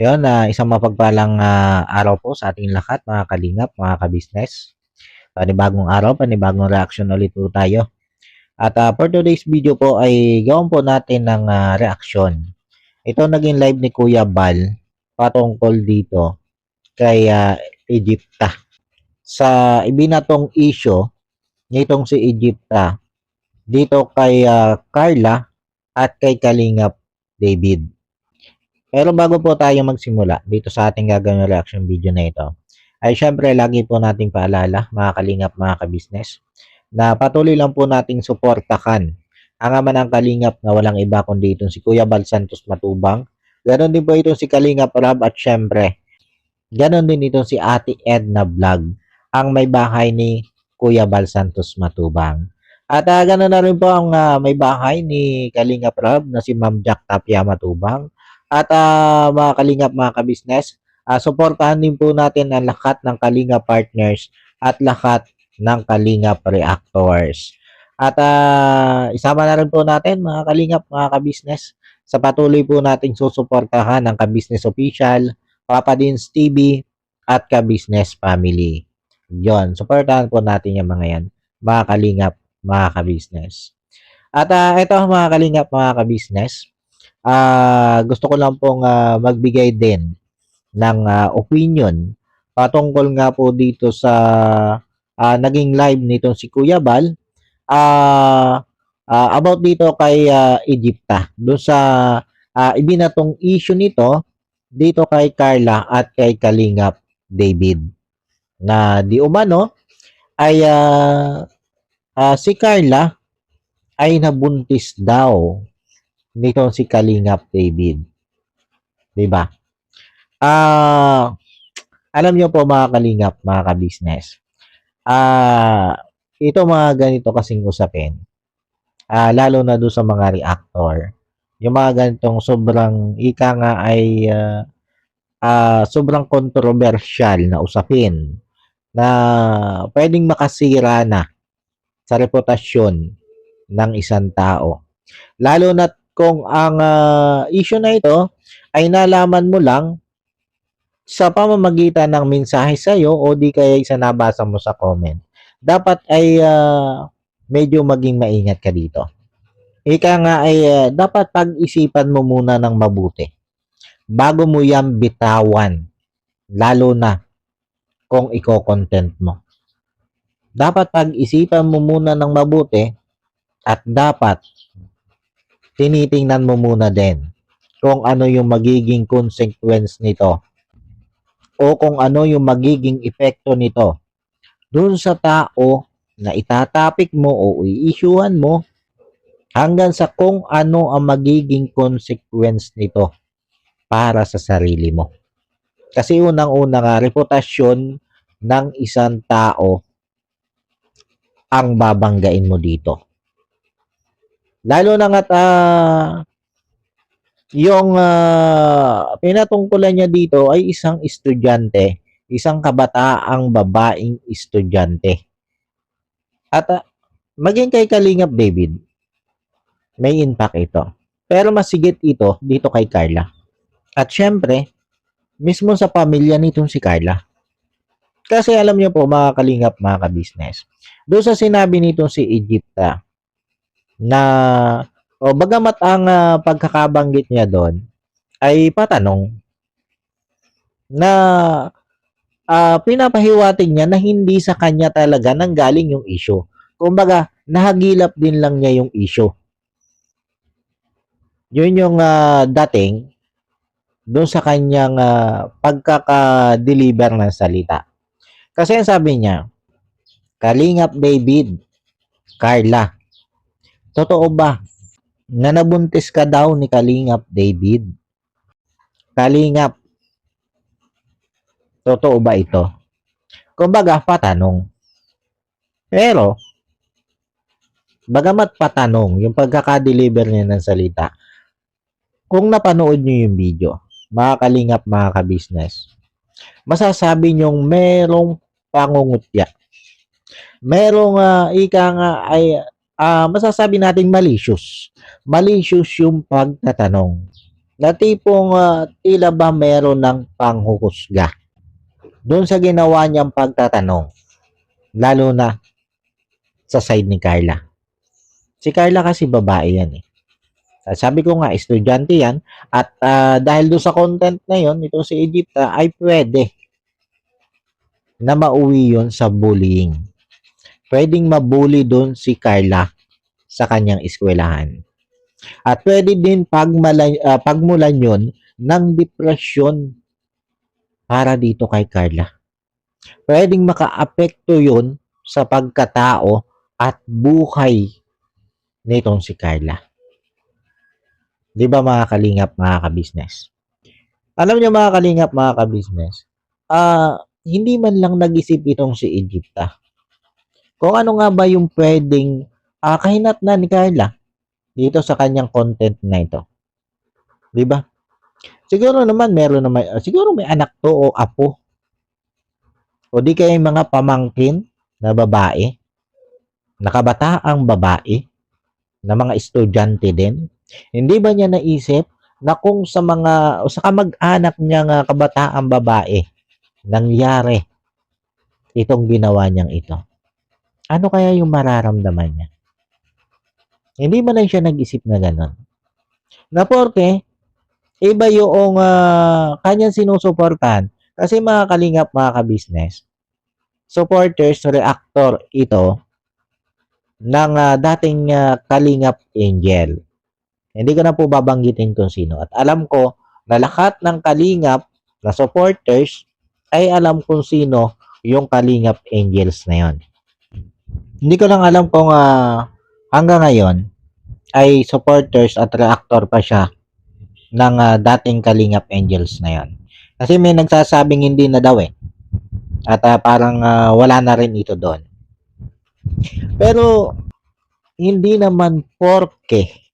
Yun, isang mapagpalang araw po sa ating lahat, mga kalingap, mga kabisnes. Panibagong araw, panibagong reaction ulit po tayo. At for today's video po ay gawin po natin ng reaction. Ito naging live ni Kuya Bal patungkol dito kay Egypta. Sa ibinatong issue nitong si Egypta dito kay Carla at kay Kalingap David. Pero bago po tayo magsimula dito sa ating gagawin reaction video na ito, ay syempre lagi po nating paalala mga kalingap, mga kabisnes, na patuloy lang po nating suportahan ang ama ng kalingap na walang iba kundi itong si Kuya Bal Santos Matubang. Ganon din po itong si Kalingap Rab at syempre, ganon din itong si Ate Edna Vlog, ang may bahay ni Kuya Bal Santos Matubang. At ganoon na rin po ang may bahay ni Kalingap Rab na si Ma'am Jack Tapia Matubang. At mga kalingap, mga kabisnes, suportahan din po natin ang lahat ng Kalingap partners at lahat ng Kalingap reactors. At isama na rin po natin mga kalingap, mga kabisnes, sa patuloy po nating susuportahan ang Kabisnes Official, Papa Dins TV, at Kabisnes Family. Yon, suportahan po natin yung mga yan, mga kalingap, mga kabisnes. At ito mga kalingap, mga kabisnes, gusto ko lang pong magbigay din ng opinion patungkol nga po dito sa naging live nitong si Kuya Bal about dito kay Egypta. Doon sa ibinatong issue nito dito kay Carla at kay Kalingap David. Na di umano ay si Carla ay nabuntis daw nito si Kalingap David. 'Di ba? Alam niyo po mga kalingap, mga kabisnes. Ito mga ganito kasing usapin. Lalo na doon sa mga reactor. Yung mga ganitong sobrang ika nga ay sobrang kontrobersyal na usapin na pwedeng makasira na sa reputasyon ng isang tao. Lalo na kung ang issue na ito ay nalaman mo lang sa pamamagitan ng mensahe sa iyo o di kaya isa nabasa mo sa comment. Dapat ay medyo maging maingat ka dito. Ika nga ay dapat pag-isipan mo muna ng mabuti bago mo yan bitawan, lalo na kung i-content mo. Dapat pag-isipan mo muna ng mabuti at dapat tinitingnan mo muna din kung ano yung magiging consequence nito o kung ano yung magiging epekto nito dun sa tao na itatapik mo o i-issuean mo hanggang sa kung ano ang magiging consequence nito para sa sarili mo. Kasi unang-una nga, reputasyon ng isang tao ang babanggain mo dito. Lalo na nga yung pinatungkulan niya dito ay isang estudyante, isang kabataang babaeng estudyante. At maging kay Kalingap David, may impact ito. Pero masigit ito dito kay Carla. At syempre, mismo sa pamilya nitong si Carla. Kasi alam niyo po mga kalingap, mga kabisnes, doon sa sinabi nitong si Egypta na bagamat ang pagkakabanggit niya doon ay patanong na pinapahiwatig niya na hindi sa kanya talaga nanggaling yung issue. Kumbaga, nahagilap din lang niya yung issue. Yun yung dating doon sa kanyang pagkaka-deliver ng salita. Kasi ang sabi niya, Kalingap David, Carla, totoo ba na nabuntis ka daw ni Kalingap David? Kalingap, totoo ba ito? Kumbaga, patanong. Pero, bagamat patanong, yung pagkaka-deliver niya ng salita, kung napanood niyo yung video, mga kalingap, mga kabisnes, masasabi niyong merong pangungutya. Merong ika nga ay masasabi natin malicious. Malicious yung pagtatanong. na tipong tila ba meron ng panghuhusga doon sa ginawa niyang pagtatanong, lalo na sa side ni Carla. Si Carla kasi babae yan eh. Sabi ko nga, estudyante yan at dahil doon sa content na yon, ito si Egypta ay pwede na mauwi yon sa bullying. Pwedeng mabully doon si Carla sa kanyang eskwelahan. At pwede din pagmulan yon ng depresyon para dito kay Carla. Pwedeng makaapekto yon sa pagkatao at buhay nitong si Carla. Di ba mga kalingap, mga kabisnes? Alam niyo mga kalingap, mga kabisnes, hindi man lang nag-isip itong si Egypta. Kung ano nga ba yung pwedeng kahinatnan ni Carla dito sa kanyang content na ito. Di ba? Siguro naman siguro may anak to o apo. O di kaya mga pamangkin na babae, nakabataang babae, na mga estudyante din. Hindi ba niya naisip na kung sa mga o sa kamag-anak niya nga kabataang babae nangyari itong ginawa niyang ito? Ano kaya yung mararamdaman niya? Hindi ba lang siya nag-isip na gano'n? Na porke, iba yung kanyang sinusuportahan. Kasi mga kalingap, mga kabisnes, supporters, reactor ito ng dating Kalingap Angel. Hindi ko na po babanggitin kung sino. At alam ko na lahat ng Kalingap na supporters ay alam kung sino yung Kalingap Angels na yon. Hindi ko lang alam kung hanggang ngayon ay supporters at reactor pa siya ng dating Kalingap Angels na yon. Kasi may nagsasabing hindi na daw eh. At parang wala na rin ito doon. Pero hindi naman porke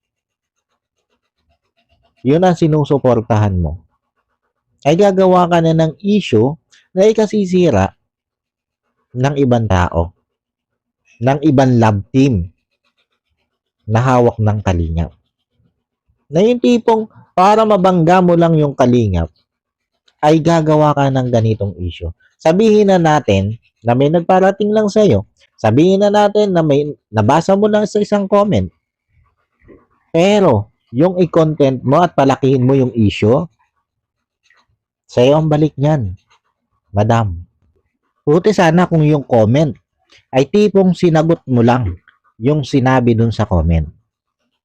yun ang sinusuportahan mo ay gagawa ka na ng issue na ikasisira ng ibang tao, ng ibang love team na hawak ng Kalingap. Na yung tipong para mabangga mo lang yung Kalingap ay gagawa ka ng ganitong issue. Sabihin na natin na may nagparating lang sa'yo. Sabihin na natin na may nabasa mo lang sa isang comment. Pero yung i-content mo at palakihin mo yung issue, sa'yo ang balik niyan, madam. Buti sana kung yung comment ay tipong sinagot mo lang yung sinabi dun sa comment.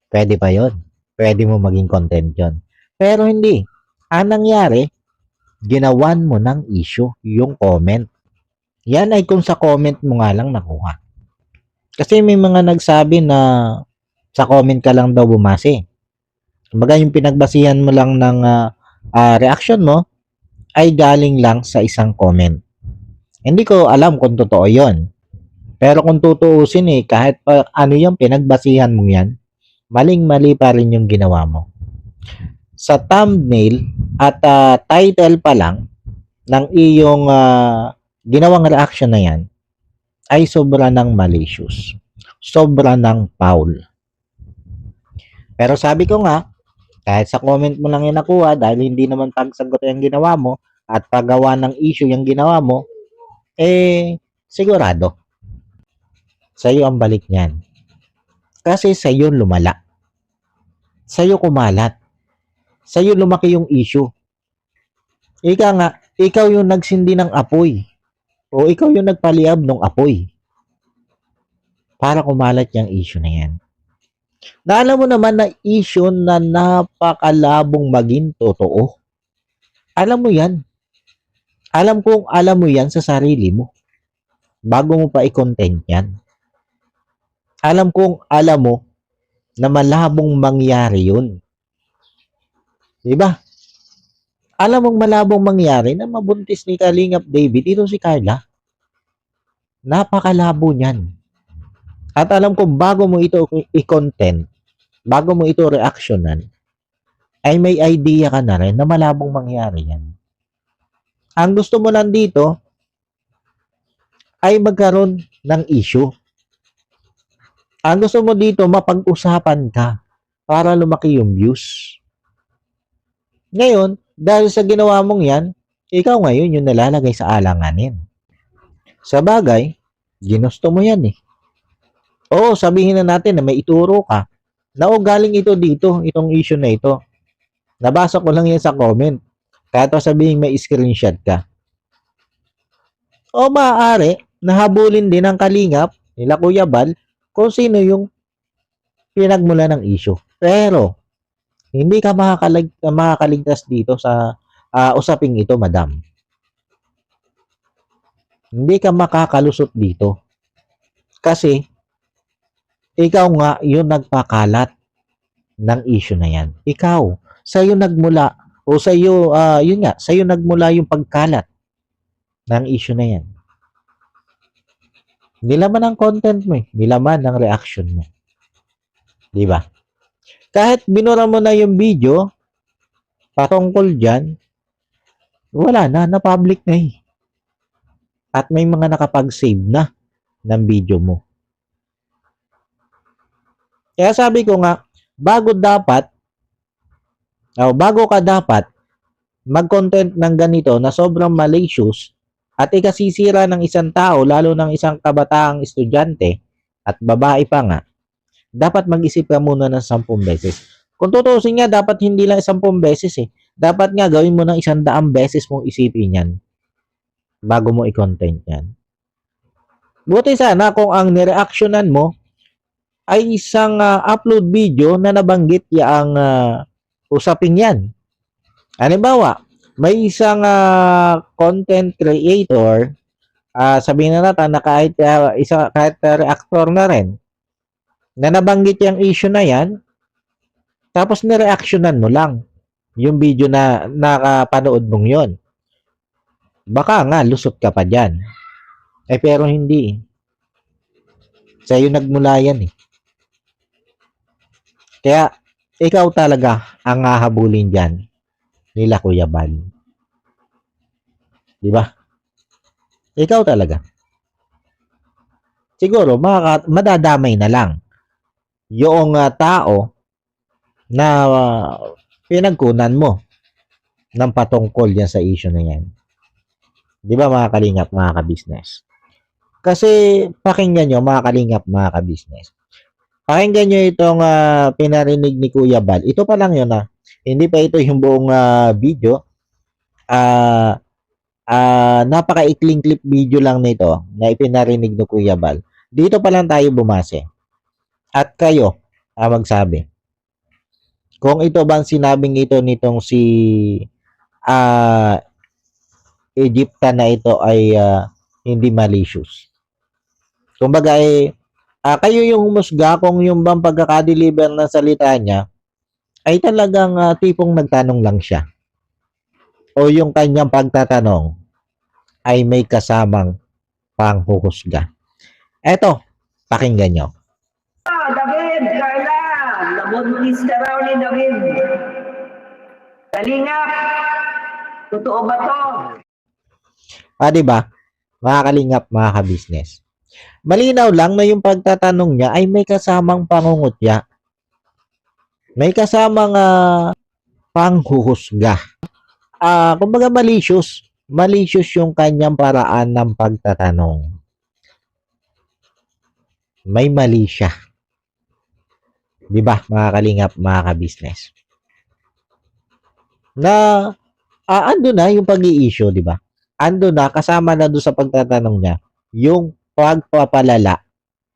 Pwede pa yon. Pwede mo maging content yon. Pero hindi. Ang nangyari, ginawan mo ng issue yung comment. Yan ay kung sa comment mo nga lang nakuha. Kasi may mga nagsabi na sa comment ka lang daw bumase. Kumbaga yung pinagbasihan mo lang ng reaction mo ay galing lang sa isang comment. Hindi ko alam kung totoo yon. Pero kung tutuusin kahit pa ano yung pinagbasihan mo yan, maling-mali pa rin yung ginawa mo. Sa thumbnail at title pa lang ng iyong ginawang reaction na yan, ay sobra ng malicious. Sobra ng foul. Pero sabi ko nga, kahit sa comment mo lang yung nakuha, dahil hindi naman pagsagot yung ginawa mo, at paggawa ng issue yung ginawa mo, sigurado, sa'yo ang balik niyan. Kasi sa'yo lumala. Sa'yo kumalat. Sa'yo lumaki yung issue. Ika nga, ikaw yung nagsindi ng apoy. O ikaw yung nagpaliab ng apoy. Para kumalat yung issue na yan. Na alam mo naman na issue na napakalabong maging totoo. Alam mo yan. Alam kong alam mo yan sa sarili mo. Bago mo pa i-content yan. Alam kong alam mo na malabong mangyari yun. Diba? Alam mong malabong mangyari na mabuntis ni Kalingap David, ito si Carla. Napakalabo niyan. At alam ko bago mo ito i-content, bago mo ito reactionan, ay may idea ka na rin na malabong mangyari yan. Ang gusto mo lang dito ay magkaroon ng issue. Ang gusto mo dito mapag-usapan ka para lumaki yung views. Ngayon, dahil sa ginawa mong yan, ikaw ngayon yung nalalagay sa alanganin. Sa bagay, ginusto mo yan eh. Oo, sabihin na natin na may ituro ka na galing ito dito, itong issue na ito. Nabasa ko lang yan sa comment. Kaya to sabihin may screenshot ka. O maaari, nahabulin din ng kalingap nila Kuya Bal kung sino yung pinagmula ng issue. Pero, hindi ka makakaligtas dito sa usaping ito, madam. Hindi ka makakalusot dito. Kasi, ikaw nga yung nagpakalat ng issue na yan. Ikaw, sa'yo nagmula, o sa'yo, yun nga, sa'yo nagmula yung pagkalat ng issue na yan. Nilaman ang content mo eh. Nilaman ang reaction mo. Di ba? Kahit binura mo na yung video, patungkol dyan, wala na, na-public na eh. At may mga nakapag-save na ng video mo. Kaya sabi ko nga, bago ka dapat mag-content ng ganito na sobrang malicious at ikasisira ng isang tao, lalo ng isang kabataang estudyante at babae pa nga, dapat mag-isip ka muna ng 10 beses. Kung tutusin nga, dapat hindi lang 10 beses eh. Dapat nga gawin mo ng 100 beses mong isipin yan bago mo i-content yan. Buti sana kung ang nireactionan mo ay isang upload video na nabanggit yang usapin yan. Halimbawa, may isang content creator, sabihin na natin na kahit reactor na rin, na nabanggit yung issue na yan, tapos nireactionan mo lang yung video na nakapanood mong yon. Baka nga, lusot ka pa dyan. Pero hindi. Sa'yo nagmula yan eh. Kaya, ikaw talaga ang hahabulin dyan nila Kuya Bal. Di ba? Ikaw talaga. Siguro, madadamay na lang yung tao na pinagkunan mo ng patungkol yan sa issue na yan. Di ba mga kalingap, mga kabisnes? Kasi pakinggan nyo mga kalingap, mga kabisnes. Pakinggan nyo itong pinarinig ni Kuya Bal. Ito pa lang yun hindi pa ito yung buong video. Napaka-ikling clip video lang nito na ipinarinig ni Kuya Bal. Dito pa lang tayo bumase. At kayo magsabi. Kung ito bang sinabing ito nitong si Egypta na ito ay hindi malicious. Kumbaga kayo yung humusga kung yung bang pagkakadeliver ng salita niya ay talagang tipong nagtanong lang siya. O yung kanyang pagtatanong ay may kasamang panghuhusga. Eto, pakinggan nyo. David, Carla, nabuntis ka raw ni David. Kalingap, totoo ba to? Diba? Mga kalingap, mga kabisnes. Malinaw lang na yung pagtatanong niya ay may kasamang pangungutya. May kasamang panghuhusga. Kumbaga malicious. Malicious yung kanyang paraan ng pagtatanong. May mali siya. Diba, mga kalingap, mga kabisnes? Na, ando na yung pag-i-issue, diba? Ando na, kasama na doon sa pagtatanong niya, yung pagpapalala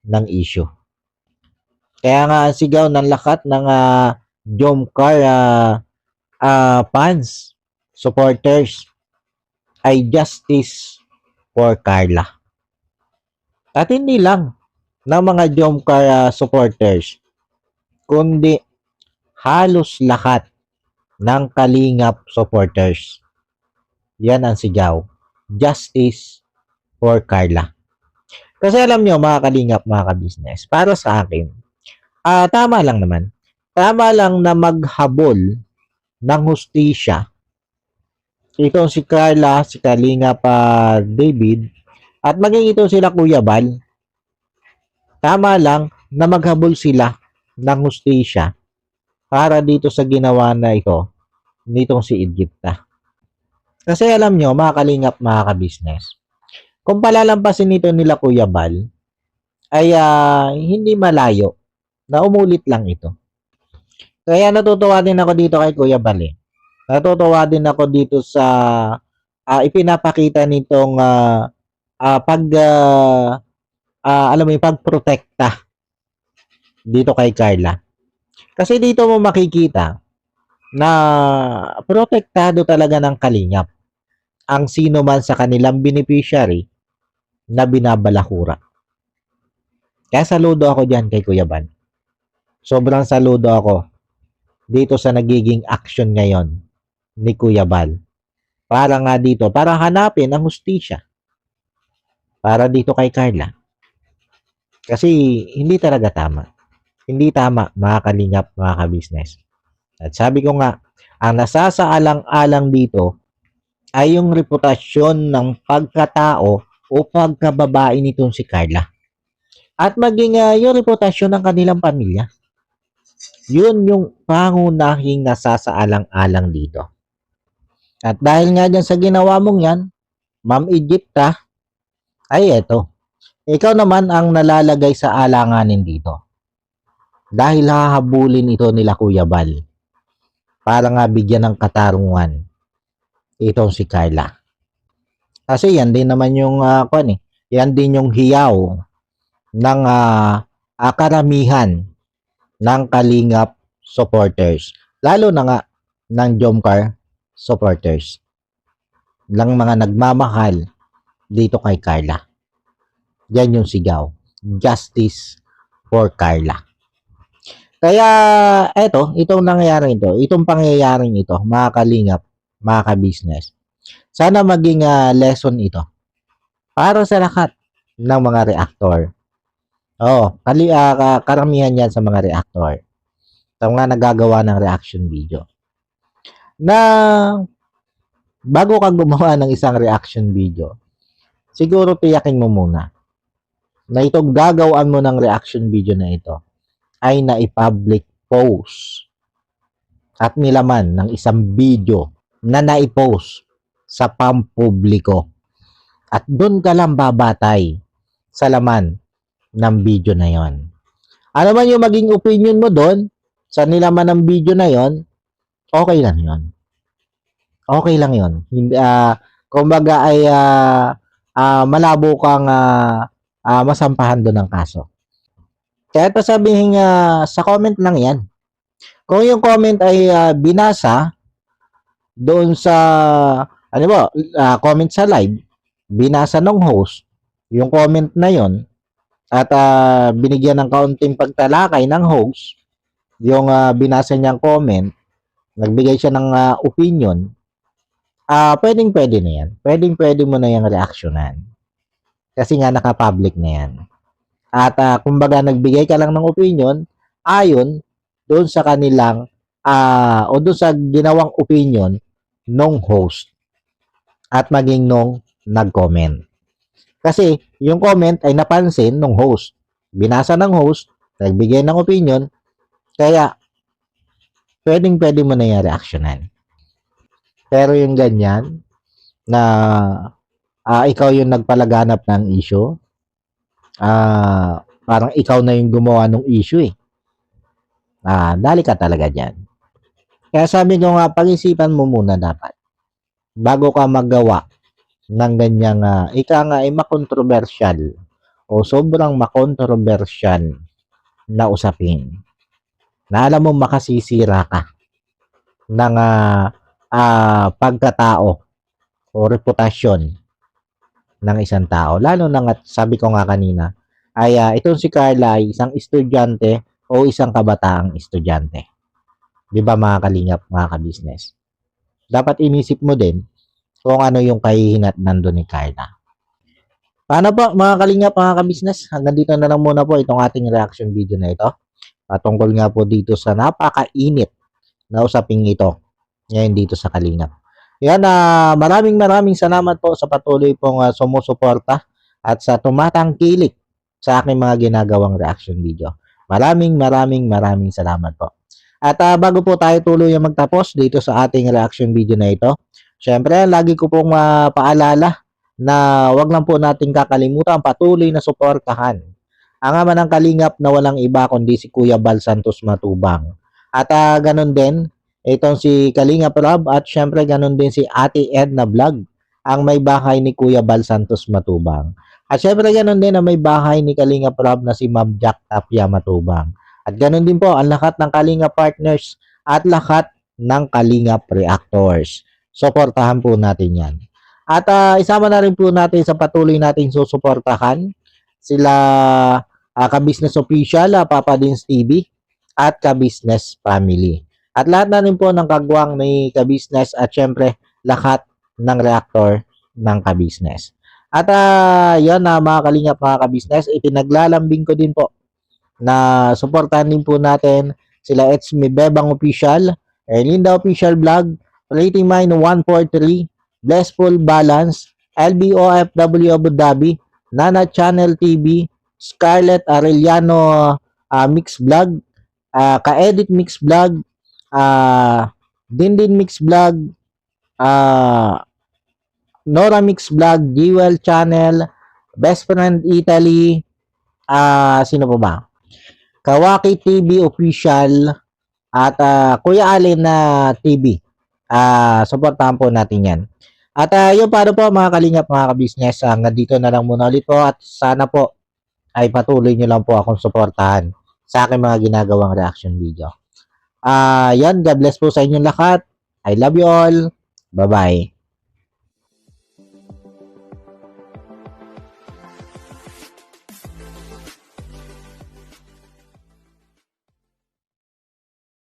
ng issue. Kaya nga sigaw ng lakat ng Jomcar fans, supporters, ay justice for Carla. At hindi lang ng mga Jomcar supporters, kundi halos lahat ng Kalingap supporters. Yan ang sigaw. Justice for Carla. Kasi alam nyo mga Kalingap, mga kabisnes, para sa akin, tama lang naman. Tama lang na maghabol ng hustisya itong si Carla, si Kalingap David, at maging ito sila Kuya Bal. Tama lang na maghabol sila ng hustisya para dito sa ginawa na ito nitong si Egypta. Kasi alam nyo, mga kalingap, mga kabisnes, kung palalampasin nito nila Kuya Bal, ay hindi malayo na umulit lang ito. Kaya natutuwa din ako dito kay Kuya Bal eh. Natutuwa din ako dito sa ipinapakita nitong alam mo yung pagprotekta dito kay Carla. Kasi dito mo makikita na protektado talaga ng kalingap ang sino man sa kanilang beneficiary na binabalakura. Kaya saludo ako dyan kay Kuya Bal. Sobrang saludo ako dito sa nagiging action ngayon ni Kuya Bal. Para nga dito, para hanapin ang hustisya. Para dito kay Carla. Kasi hindi talaga tama. Hindi tama, mga kalingap, mga kabisnes. At sabi ko nga, ang nasasaalang-alang dito ay yung reputasyon ng pagkatao o pagkababae nitong si Carla. At maging yung reputasyon ng kanilang pamilya. Yun yung pangunahing nasasaalang-alang dito. At dahil nga dyan sa ginawa mong yan, Ma'am Egypta, ay eto. Ikaw naman ang nalalagay sa alanganin dito. Dahil hahabulin ito nila Kuya Bal. Para nga bigyan ng katarungan itong si Carla. Kasi yan din naman yung yan din yung hiyaw ng karamihan ng Kalingap supporters. Lalo na nga ng Jomcar supporters. Lang mga nagmamahal dito kay Carla. Yan yung sigaw. Justice for Carla. Kaya itong nangyayaring ito, itong pangyayaring ito, mga kalingap, mga ka-business, sana maging lesson ito para sa lahat ng mga reactor. Karamihan yan sa mga reactor. Sa mga nagagawa ng reaction video. Na bago ka gumawa ng isang reaction video, siguro tiyakin mo muna na itong gagawin mo ng reaction video na ito ay na-public post at nilaman ng isang video na na-post sa pampubliko. At doon ka lang babatay sa laman ng video na yon. Ano man yung maging opinion mo doon sa nilaman ng video na yon, okay lang yon. Okay lang yon. Kumbaga ay malabo kang masampahan doon ng kaso. Kaya sabihin sa comment lang yan. Kung yung comment ay binasa doon sa comment sa live, binasa ng host yung comment na yon at binigyan ng kaunting pagtalakay ng host yung binasa niyang comment, nagbigay siya ng opinion, pwede na yan. Pwede mo na yung reaksyonan. Kasi nga naka-public na yan. At kumbaga nagbigay ka lang ng opinion ayon doon sa kanilang o doon sa ginawang opinion nung host at maging nung nag-comment. Kasi yung comment ay napansin nung host. Binasa ng host, nagbigay ng opinion, kaya pwede mo na yung reaksyonan. Pero yung ganyan na ikaw yung nagpalaganap ng issue, parang ikaw na yung gumawa ng issue eh. Dali ka talaga dyan. Kaya sabi ko nga, pag-isipan mo muna dapat bago ka magawa ng ganyang ika nga ay makontrobersyal o sobrang makontrobersyal na usapin na alam mo makasisira ka ng pagkatao o reputasyon ng isang tao. Lalo na nga, sabi ko nga kanina, ay itong si Carla ay isang estudyante o isang kabataang estudyante. Di ba mga kalingap, mga ka-business? Dapat inisip mo din kung ano yung kahihinat nandun ni Carla. Paano po mga kalingap, mga ka-business? Hanggang dito na lang muna po itong ating reaction video na ito. Patungkol nga po dito sa napakainit na usaping ito ngayon dito sa Kalingap. Yan, maraming salamat po sa patuloy pong sumusuporta at sa tumatangkilik sa aking mga ginagawang reaction video. Maraming salamat po. At bago po tayo tuluyang magtapos dito sa ating reaction video na ito, syempre lagi ko pong paalala na wag lang po nating kakalimutan patuloy na suportahan ang ama ng kalingap na walang iba kundi si Kuya Bal Santos Matubang. At ganun din, itong si Kalingap Rob at syempre ganun din si Ate Edna Vlog, ang may bahay ni Kuya Bal Santos Matubang. At syempre ganun din ang may bahay ni Kalingap Rob na si Ma'am Jack Tapia Matubang. At ganun din po ang lahat ng Kalingap partners at lahat ng Kalingap reactors. Suportahan po natin yan. At isama na rin po natin sa patuloy nating susuportahan sila Ka-Business Official, Papa Dins TV at Ka-Business Family. At lahat na rin po ng kagwang ni Ka-Business at syempre lahat ng reactor ng Ka-Business. At yan mga Kalingap mga Ka-Business, itinaglalambing ko din po na suportahan din po natin sila It's Me Bebang Official, Erlinda Official Vlog, Rating Mine 143, Blessful Balance, LBOFW Abu Dhabi, Nana Channel TV, Scarlett Arellano Mix Vlog, Ka-Edit Mix Vlog, Dindin Mix Vlog, Nora Mix Vlog, Jewel Channel, Best Friend Italy, sino pa ba? Kawaki TV Official at Kuya Allen na TV. Suportahan po natin yan. At yun para po mga Kalingap mga Ka-Business, hanggang dito na lang muna ulit po at sana po ay patuloy nyo lang po akong suportahan sa aking mga ginagawang reaction video. Yan, God bless po sa inyong lahat. I love you all. Bye-bye.